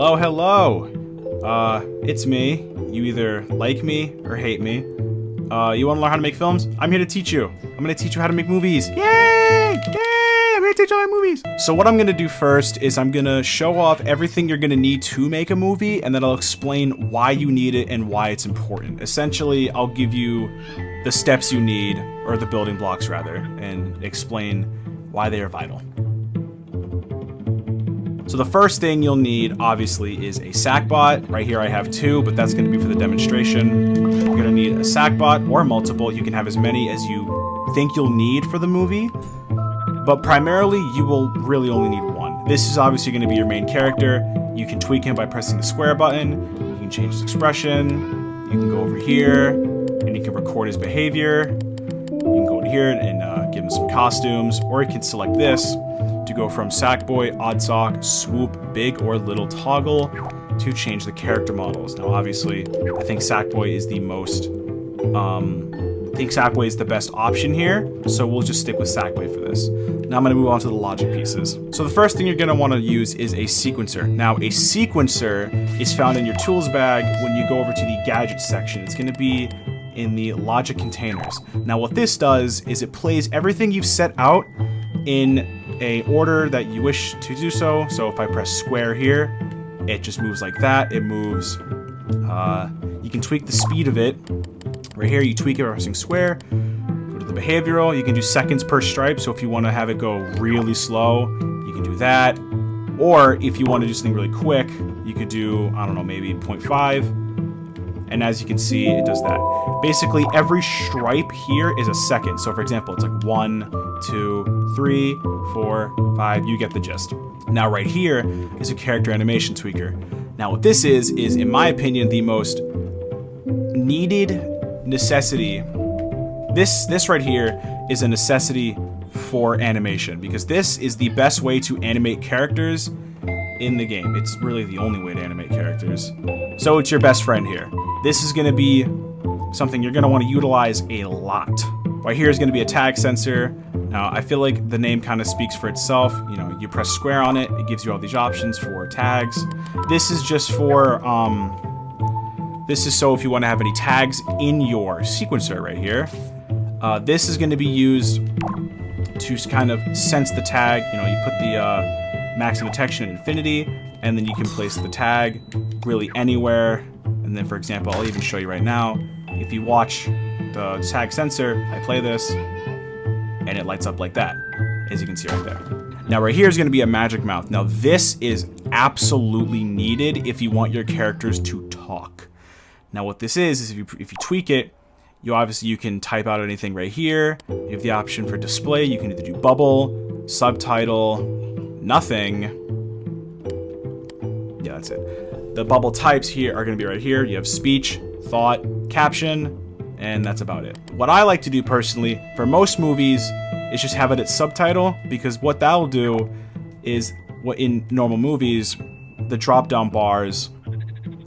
Hello, hello. It's me. You either like me or hate me. You want to learn how to make films? I'm here to teach you. I'm going to teach you how to make movies. Yay! Yay! I'm going to teach you how to make movies. So what I'm going to do first is I'm going to show off everything you're going to need to make a movie, and then I'll explain why you need it and why it's important. Essentially, I'll give you the steps you need, or the building blocks rather, and explain why they are vital. So the first thing you'll need, obviously, is a SACBot. Right here I have two, but that's going to be for the demonstration. You're going to need a SACBot or multiple. You can have as many as you think you'll need for the movie, but primarily you will really only need one. This is obviously going to be your main character. You can tweak him by pressing the square button. You can change his expression. You can go over here and you can record his behavior. You can go to here and give him some costumes, or you can select this to go from Sackboy, Odd Sock, Swoop, Big or Little Toggle to change the character models. Now, obviously, I think Sackboy is the most, Sackboy is the best option here, so we'll just stick with Sackboy for this. Now I'm going to move on to the logic pieces. So the first thing you're going to want to use is a sequencer. Now, a sequencer is found in your tools bag when you go over to the gadgets section. It's going to be in the logic containers. Now, what this does is it plays everything you've set out in a order that you wish to do so. So if I press square here, it just moves like that. It moves, you can tweak the speed of it. Right here, you tweak it by pressing square. Go to the behavioral, you can do seconds per stripe. So if you want to have it go really slow, you can do that. Or if you want to do something really quick, you could do, I don't know, maybe 0.5. And as you can see, it does that. Basically, every stripe here is a second. So for example, it's like 1, 2, 3, 4, 5, you get the gist. Now right here is a character animation tweaker. Now what this is in my opinion, the most needed necessity. This right here is a necessity for animation, because this is the best way to animate characters in the game. It's really the only way to animate characters. So it's your best friend here. This is going to be something you're going to want to utilize a lot. Right here is going to be a tag sensor. Now, I feel like the name kind of speaks for itself. You know, you press square on it, it gives you all these options for tags. This is just for, this is so if you want to have any tags in your sequencer right here. This is going to be used to kind of sense the tag. You know, you put the maximum detection at infinity, and then you can place the tag really anywhere. And then, for example, I'll even show you right now. If you watch the tag sensor, I play this, and it lights up like that, as you can see right there. Now, right here is going to be a magic mouth. Now, this is absolutely needed if you want your characters to talk. Now, what this is if you tweak it, you can type out anything right here. You have the option for display. You can either do bubble, subtitle, nothing. Yeah, that's it. The bubble types here are going to be right here. You have speech, thought, caption, and that's about it. What I like to do personally for most movies is just have it at subtitle, because what that'll do is, what in normal movies, the drop down bars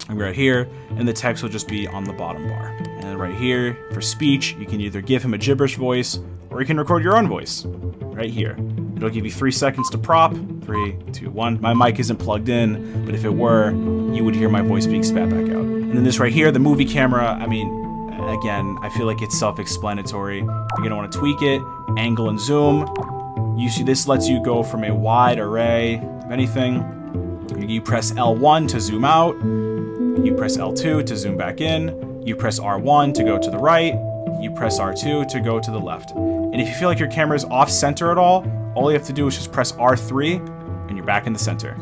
are right here, and the text will just be on the bottom bar. And right here for speech, you can either give him a gibberish voice, or you can record your own voice right here. It'll give you 3 seconds to prop. 3, 2, 1. My mic isn't plugged in, but if it were, you would hear my voice being spat back out. And then this right here, the movie camera, I mean, again, I feel like it's self-explanatory. You're gonna wanna tweak it, angle and zoom. You see this lets you go from a wide array of anything. You press L1 to zoom out. You press L2 to zoom back in. You press R1 to go to the right. You press R2 to go to the left. And if you feel like your camera is off center at all you have to do is just press R3 and you're back in the center.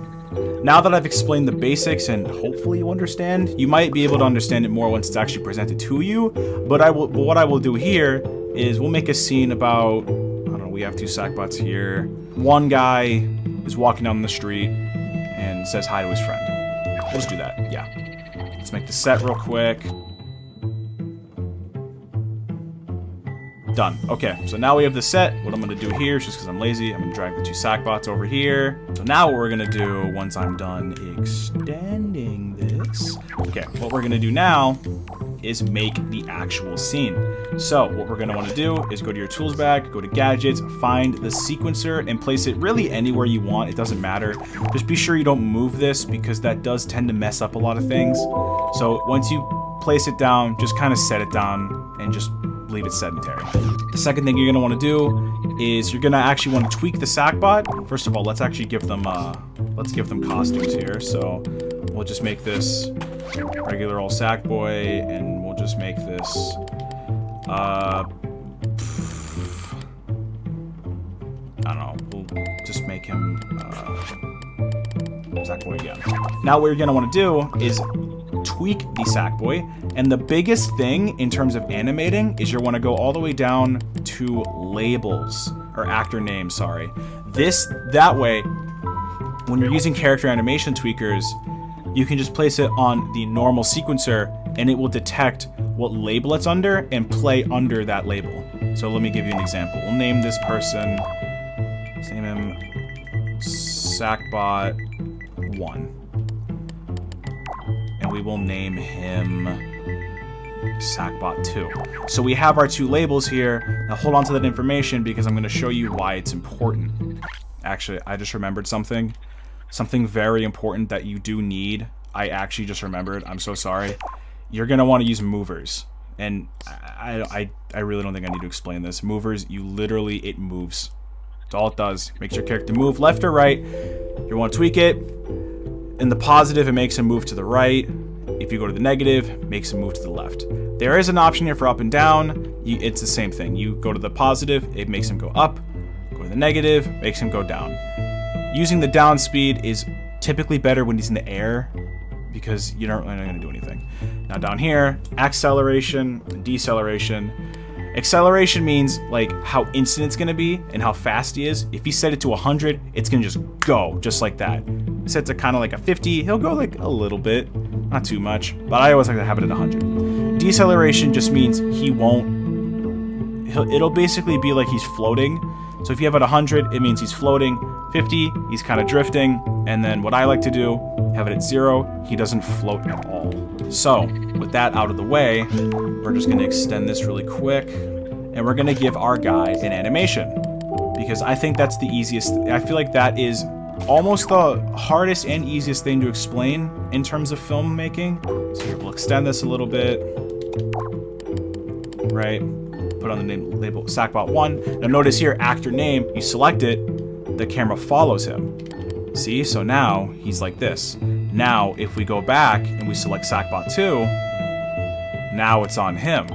Now that I've explained the basics and hopefully you understand, you might be able to understand it more once it's actually presented to you. But what I will do here is we'll make a scene about, I don't know, we have 2 SACBots here. One guy is walking down the street and says hi to his friend. We'll just do that, yeah. Let's make the set real quick. Done. Okay, so now we have the set. What I'm going to do here is, just because I'm lazy, I'm going to drag the 2 SACBots over here. So now what we're going to do, once I'm done extending this, okay, what we're going to do now is make the actual scene. So what we're gonna wanna do is go to your tools bag, go to gadgets, find the sequencer and place it really anywhere you want. It doesn't matter. Just be sure you don't move this because that does tend to mess up a lot of things. So once you place it down, just kind of set it down and just leave it sedentary. The second thing you're gonna wanna do is you're gonna actually wanna tweak the Sackbot. First of all, let's actually give them costumes here. So we'll just make this regular old Sackboy, and we'll just make this, I don't know, we'll just make him, Sackboy again. Now what you're gonna wanna do is tweak the Sackboy, and the biggest thing in terms of animating is you want to go all the way down to labels, or actor names, sorry. That way, when you're using character animation tweakers, you can just place it on the normal sequencer and it will detect what label it's under and play under that label. So let me give you an example. We'll name this person, let's name him Sackbot 1. And we will name him Sackbot 2. So we have our two labels here. Now hold on to that information because I'm going to show you why it's important. Actually, I just remembered something. Something very important that you do need. I actually just remembered. I'm so sorry. You're going to want to use movers. And I really don't think I need to explain this. Movers, it moves. That's all it does. Makes your character move left or right. You want to tweak it. In the positive, it makes him move to the right. If you go to the negative, it makes him move to the left. There is an option here for up and down. It's the same thing. You go to the positive, it makes him go up. Go to the negative, makes him go down. Using the down speed is typically better when he's in the air because you're not going to do anything. Now down here, acceleration, deceleration. Acceleration means like how instant it's going to be and how fast he is. If you set it to 100, it's going to just go just like that. Set to kind of like a 50, he'll go like a little bit, not too much, but I always like to have it at 100. Deceleration just means it'll basically be like he's floating. So if you have it at 100, it means he's floating. 50, he's kind of drifting. And then what I like to do, have it at 0, he doesn't float at all. So with that out of the way, we're just gonna extend this really quick and we're gonna give our guy an animation because I think that's the easiest. I feel like that is almost the hardest and easiest thing to explain in terms of filmmaking. So here, we'll extend this a little bit, right? Put on the name label Sackbot 1. Now notice here, actor name, you select it, the camera follows him. See, so now he's like this. Now, if we go back and we select Sackbot 2, now it's on him.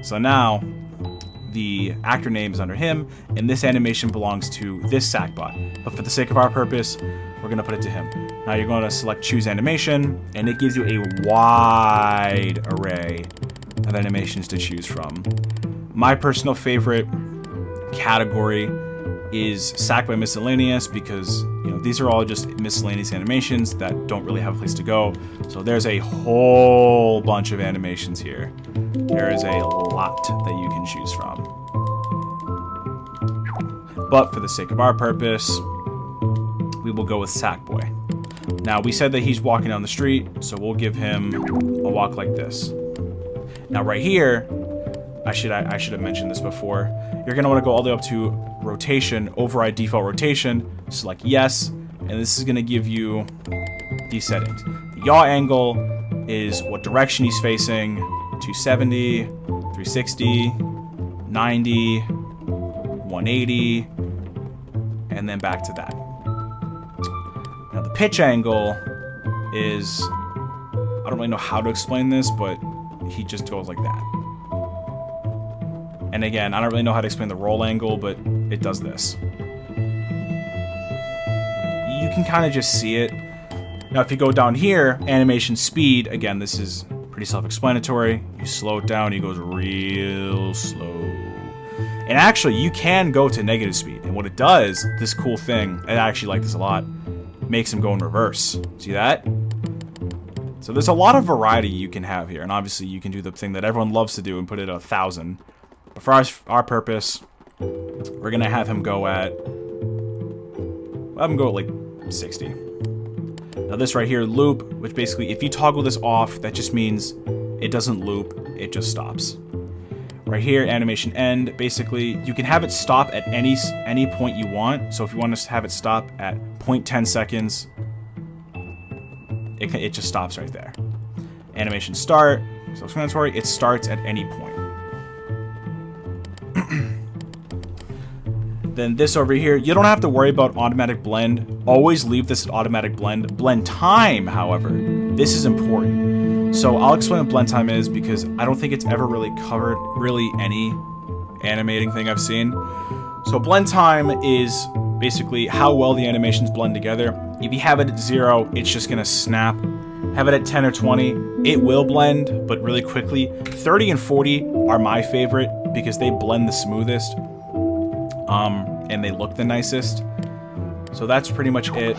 So now the actor name is under him, and this animation belongs to this Sackbot. But for the sake of our purpose, we're gonna put it to him. Now you're gonna select choose animation, and it gives you a wide array of animations to choose from. My personal favorite category is Sackboy Miscellaneous because, you know, these are all just miscellaneous animations that don't really have a place to go. So there's a whole bunch of animations here. There is a lot that you can choose from. But for the sake of our purpose, we will go with Sackboy. Now, we said that he's walking down the street, so we'll give him a walk like this. Now, right here, I should have mentioned this before. You're gonna want to go all the way up to rotation, override default rotation, select yes, and this is gonna give you these settings. The yaw angle is what direction he's facing, 270, 360, 90, 180, and then back to that. Now the pitch angle is, I don't really know how to explain this, but he just goes like that. And again, I don't really know how to explain the roll angle, but it does this. You can kind of just see it. Now, if you go down here, animation speed, again, this is pretty self-explanatory. You slow it down, he goes real slow. And actually, you can go to negative speed. And what it does, this cool thing, I actually like this a lot, makes him go in reverse. See that? So there's a lot of variety you can have here. And obviously, you can do the thing that everyone loves to do and put it at 1,000. But for our purpose, we're gonna have him go at, like 60. Now this right here, loop, which basically, if you toggle this off, that just means it doesn't loop. it just stops. Right here, animation end. Basically, you can have it stop at any point you want. So if you want to have it stop at 0.10 seconds, it just stops right there. Animation start, self-explanatory, it starts at any point. Then this over here, you don't have to worry about automatic blend. Always leave this at automatic blend. Blend time, however, this is important. So I'll explain what blend time is because I don't think it's ever really covered really any animating thing I've seen. So blend time is basically how well the animations blend together. If you have it at 0, it's just gonna snap. Have it at 10 or 20, it will blend, but really quickly. 30 and 40 are my favorite because they blend the smoothest. And they look the nicest. So that's pretty much it.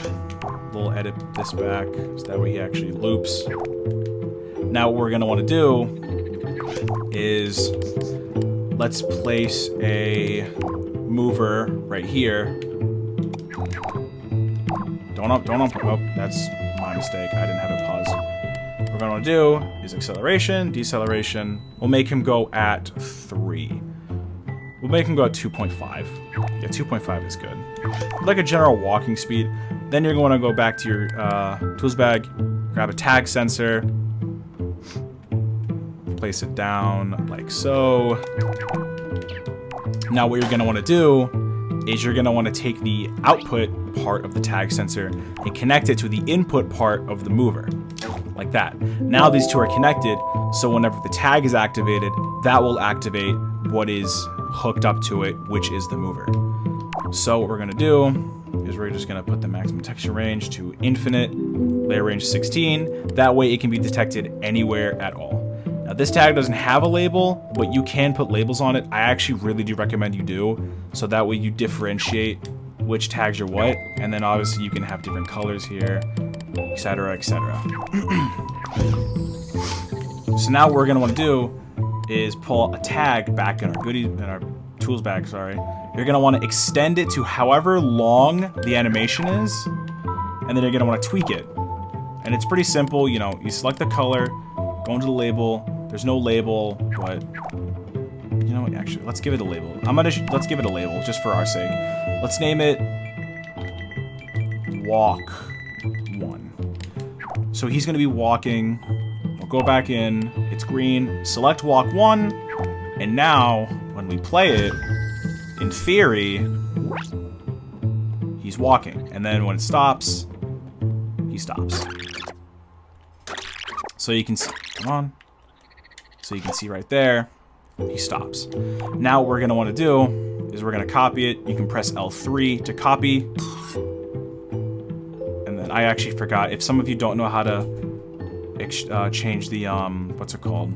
We'll edit this back so that way he actually loops. Now what we're gonna want to do is let's place a mover right here. Don't oh, that's my mistake. I didn't have it paused. What we're gonna want to do is acceleration, deceleration. We'll make him go at 3. We'll make him go at 2.5. Yeah, 2.5 is good. Like a general walking speed. Then you're going to go back to your tools bag, grab a tag sensor, place it down like so. Now what you're going to want to do is you're going to want to take the output part of the tag sensor and connect it to the input part of the mover. Like that. Now these two are connected, so whenever the tag is activated, that will activate what is hooked up to it, which is the mover. So what we're gonna do is we're just gonna put the maximum detection range to infinite, layer range 16. That way it can be detected anywhere at all. Now this tag doesn't have a label, but you can put labels on it. I actually really do recommend you do, so that way you differentiate which tags are what, and then obviously you can have different colors here, etc., etc. So now what we're gonna want to do is pull a tag back in our tools bag, sorry. You're gonna want to extend it to however long the animation is, and then you're gonna want to tweak it. And it's pretty simple, you know, you select the color, go into the label, there's no label, but you know what, actually, let's give it a label. Let's give it a label, just for our sake. Let's name it Walk 1. So he's gonna be walking. We'll go back in, it's green, select walk 1, and now, when we play it, in theory, he's walking. And then when it stops, he stops. So you can see, come on. So you can see right there, he stops. Now what we're gonna wanna do is we're gonna copy it. You can press L3 to copy. And then I actually forgot, if some of you don't know how to change the, what's it called?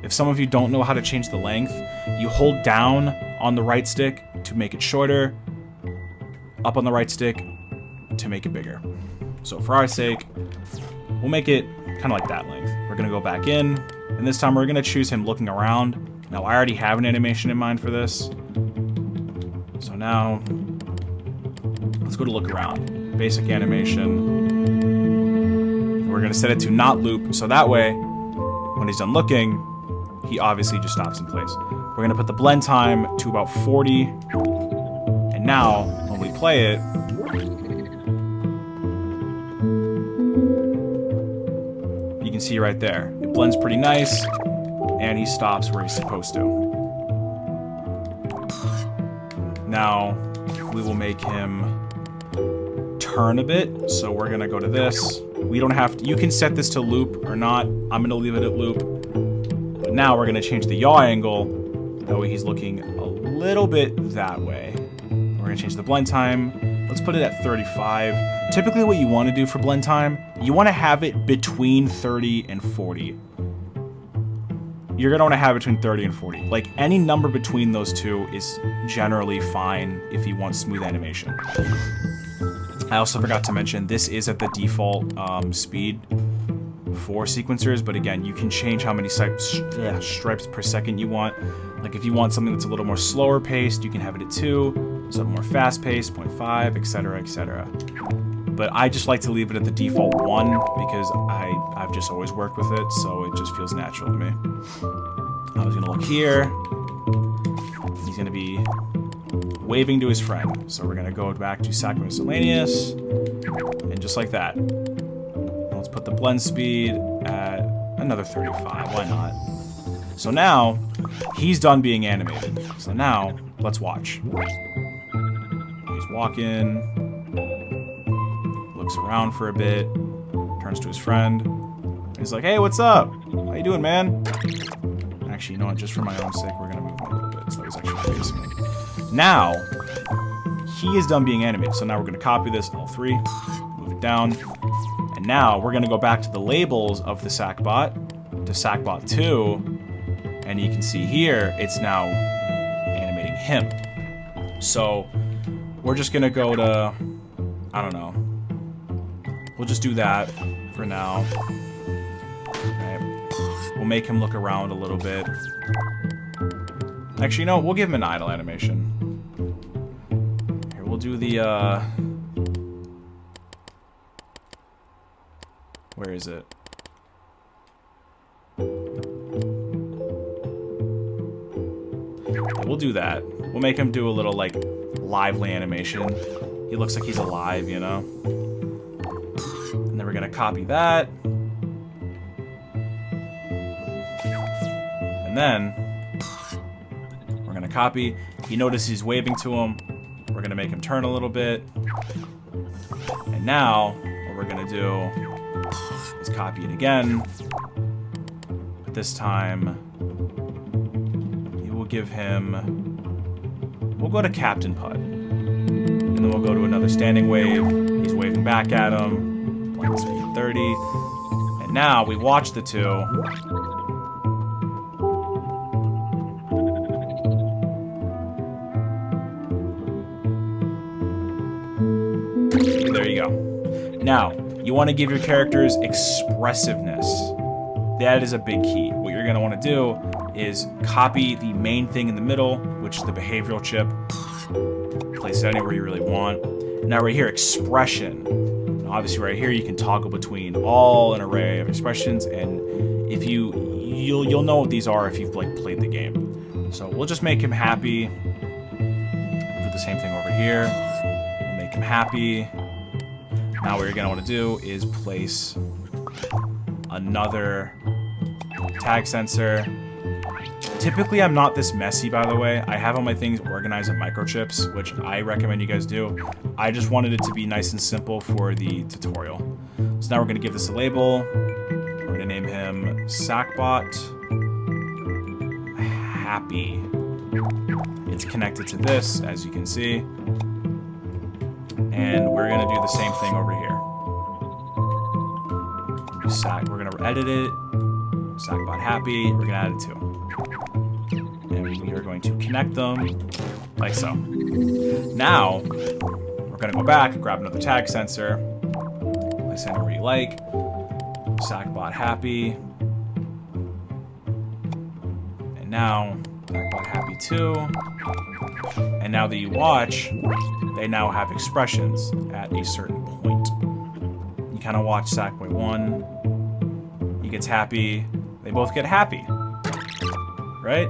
If some of you don't know how to change the length, you hold down on the right stick to make it shorter, up on the right stick to make it bigger. So for our sake, we'll make it kind of like that length. We're gonna go back in, and this time we're gonna choose him looking around. Now I already have an animation in mind for this. So now, let's go to look around. Basic animation. We're gonna set it to not loop, so that way, when he's done looking, he obviously just stops in place. We're gonna put the blend time to about 40, and now, when we play it, you can see right there, it blends pretty nice, and he stops where he's supposed to. Now, we will make him turn a bit, so we're gonna go to this. We don't have to, you can set this to loop or not. I'm gonna leave it at loop. But now we're gonna change the yaw angle. That way he's looking a little bit that way. We're gonna change the blend time. Let's put it at 35. Typically what you wanna do for blend time, you wanna have it between 30 and 40. You're gonna wanna have it between 30 and 40. Like any number between those two is generally fine if you want smooth animation. I also forgot to mention, this is at the default speed for sequencers, but again, you can change how many stripes per second you want. Like if you want something that's a little more slower paced, you can have it at 2, some more fast paced, 0.5, etc., etc. But I just like to leave it at the default 1 because I've just always worked with it, so it just feels natural to me. I was gonna look here. He's gonna be waving to his friend. So we're gonna go back to Sack Miscellaneous, and just like that. Let's put the blend speed at another 35, why not? So now, he's done being animated. So now, let's watch. He's walking, looks around for a bit, turns to his friend. He's like, hey, what's up? How you doing, man? Actually, you know what, just for my own sake, we're gonna move him a little bit so he's actually facing me. Now, he is done being animated. So now we're gonna copy this, L3, move it down. And now we're gonna go back to the labels of the Sackbot, to Sackbot 2, and you can see here, it's now animating him. So we're just gonna go to, I don't know, we'll just do that for now. Right. We'll make him look around a little bit. Actually, no, we'll give him an idle animation. Here, we'll do the, where is it? We'll do that. We'll make him do a little, like, lively animation. He looks like he's alive, you know? And then we're gonna copy that. And then we're gonna copy. You notice he's waving to him. We're gonna make him turn a little bit. And now, what we're gonna do is copy it again. But this time, give him, we'll go to Captain Putt, and then we'll go to another standing wave. He's waving back at him, blend speed 30, and now we watch the two. There you go. Now, you want to give your characters expressiveness. That is a big key. What you're going to want to do is copy the main thing in the middle, which is the behavioral chip. Place it anywhere you really want. Now right here, expression. Now obviously right here, you can toggle between all an array of expressions, and if you'll know what these are if you've like played the game. So we'll just make him happy. We'll do the same thing over here. We'll make him happy. Now what you're gonna want to do is place another tag sensor. Typically, I'm not this messy, by the way. I have all my things organized in microchips, which I recommend you guys do. I just wanted it to be nice and simple for the tutorial. So now we're going to give this a label. We're going to name him Sackbot Happy. It's connected to this, as you can see. And we're going to do the same thing over here. We're going to edit it. Sackbot Happy. We're going to add it too. And we are going to connect them like so. Now, we're going to go back and grab another tag sensor. Place it anywhere you like. Sackbot Happy. And now, Sackbot Happy 2. And now that you watch, they now have expressions at a certain point. You kind of watch Sackboy 1. He gets happy. They both get happy. Right?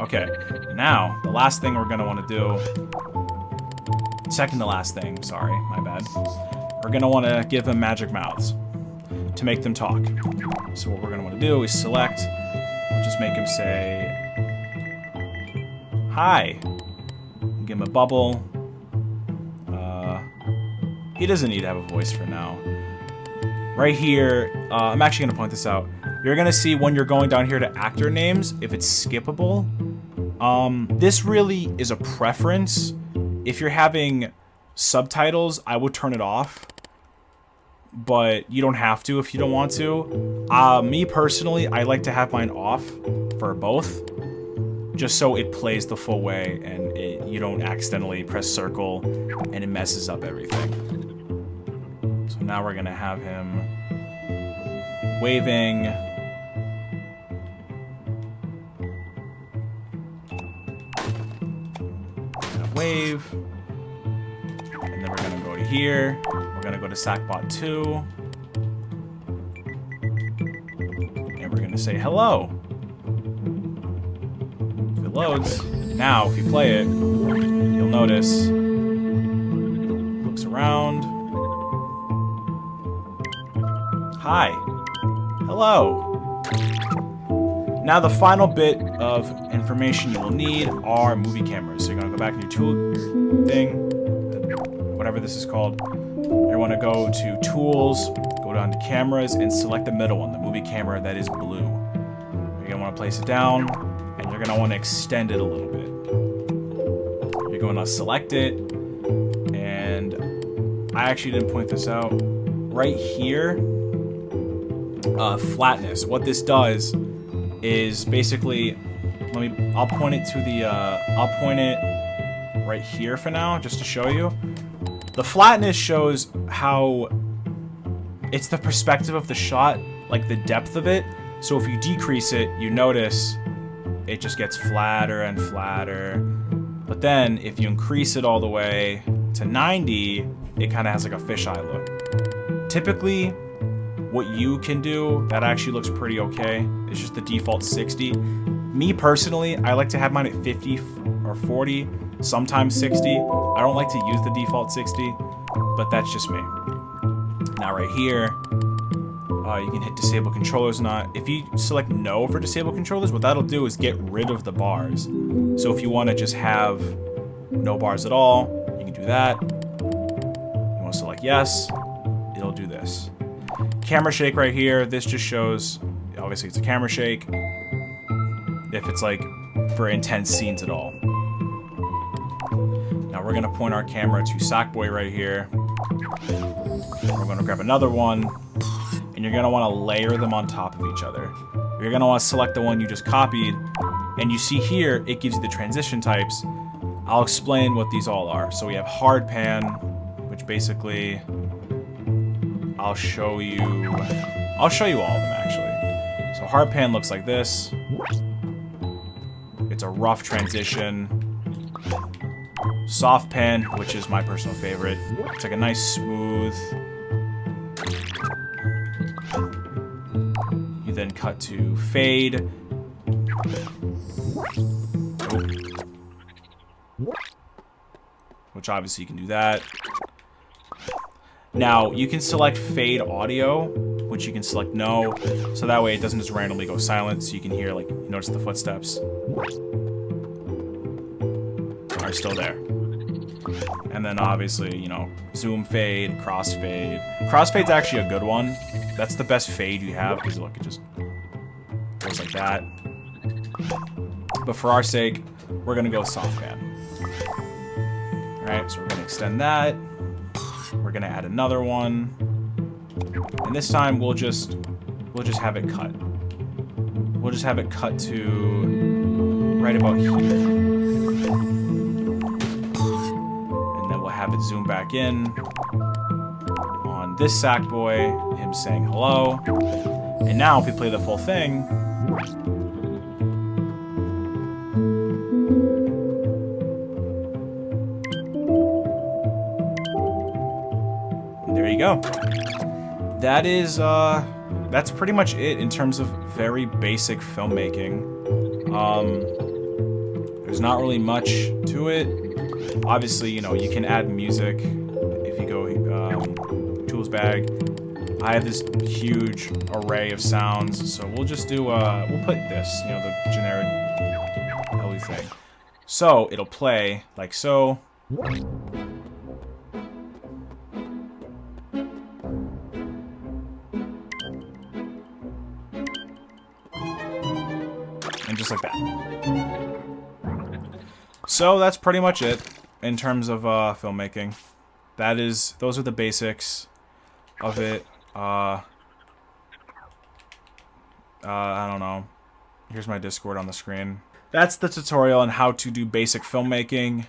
Okay, now, the last thing we're going to want to do, second to last thing, sorry, my bad. We're going to want to give them magic mouths to make them talk. So what we're going to want to do is select, we'll just make him say, hi. Give him a bubble. He doesn't need to have a voice for now. Right here, I'm actually going to point this out. You're going to see when you're going down here to actor names, if it's skippable. This really is a preference. If you're having subtitles, I would turn it off. But you don't have to if you don't want to. Me personally, I like to have mine off for both. Just so it plays the full way and you don't accidentally press circle and it messes up everything. So now we're going to have him waving. Wave, and then we're gonna go to here. We're going to go to SACBot 2. And we're going to say hello. If it loads. Now, if you play it, you'll notice it looks around. Hi. Hello. Now the final bit of information you will need are movie cameras. So you're going to go back in your tool thing, whatever this is called. You want to go to Tools, go down to Cameras, and select the middle one, the movie camera that is blue. You're going to want to place it down, and you're going to want to extend it a little bit. You're going to select it, and I actually didn't point this out. Right here, flatness. What this does is basically, I'll point it to the, I'll point it right here for now, just to show you. The flatness shows how it's the perspective of the shot, like the depth of it. So if you decrease it, you notice it just gets flatter and flatter. But then if you increase it all the way to 90, it kind of has like a fisheye look. Typically, what you can do that actually looks pretty okay is just the default 60. Me personally, I like to have mine at 50 or 40, sometimes 60. I don't like to use the default 60, but that's just me. Now right here, you can hit disable controllers. If you select no for disable controllers, what that'll do is get rid of the bars. So if you want to just have no bars at all, you can do that. You want to select yes, it'll do this. Camera shake right here, this just shows, obviously it's a camera shake, if it's like for intense scenes at all. Now we're gonna point our camera to Sackboy right here. We're gonna grab another one, and you're gonna wanna layer them on top of each other. You're gonna wanna select the one you just copied, and you see here, it gives you the transition types. I'll explain what these all are. So we have hard pan, which basically, I'll show you all of them actually. So hard pan looks like this. It's a rough transition. Soft pan, which is my personal favorite. It's like a nice smooth. You then cut to fade. Which obviously you can do that. Now, you can select fade audio, which you can select no, so that way it doesn't just randomly go silent, so you can hear, like, notice the footsteps are still there. And then obviously, you know, zoom fade, crossfade. Crossfade's actually a good one. That's the best fade you have, because look, it just goes like that. But for our sake, we're gonna go soft pan. Alright, so we're gonna extend that. We're gonna add another one, and this time we'll just have it cut. We'll just have it cut to right about here, and then we'll have it zoom back in on this Sackboy, him saying hello. And now if we play the full thing, there you go. That is, that's pretty much it in terms of very basic filmmaking. There's not really much to it. Obviously, you know, you can add music if you go tools bag. I have this huge array of sounds, so we'll just do, we'll put this, you know, the generic LE thing. So it'll play like so. And just like that. So that's pretty much it in terms of filmmaking. Those are the basics of it. I don't know. Here's my Discord on the screen. That's the tutorial on how to do basic filmmaking.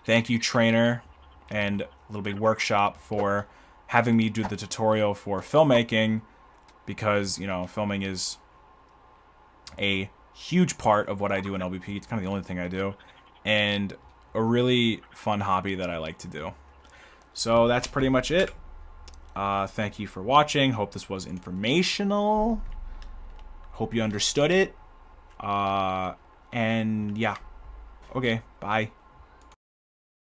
Thank you, Trainer and LittleBigWorkShop, for having me do the tutorial for filmmaking, because, you know, filming is a huge part of what I do in LBP. It's kind of the only thing I do, and a really fun hobby that I like to do. So that's pretty much it. Thank you for watching. Hope this was informational. Hope you understood it. And yeah. Okay, bye.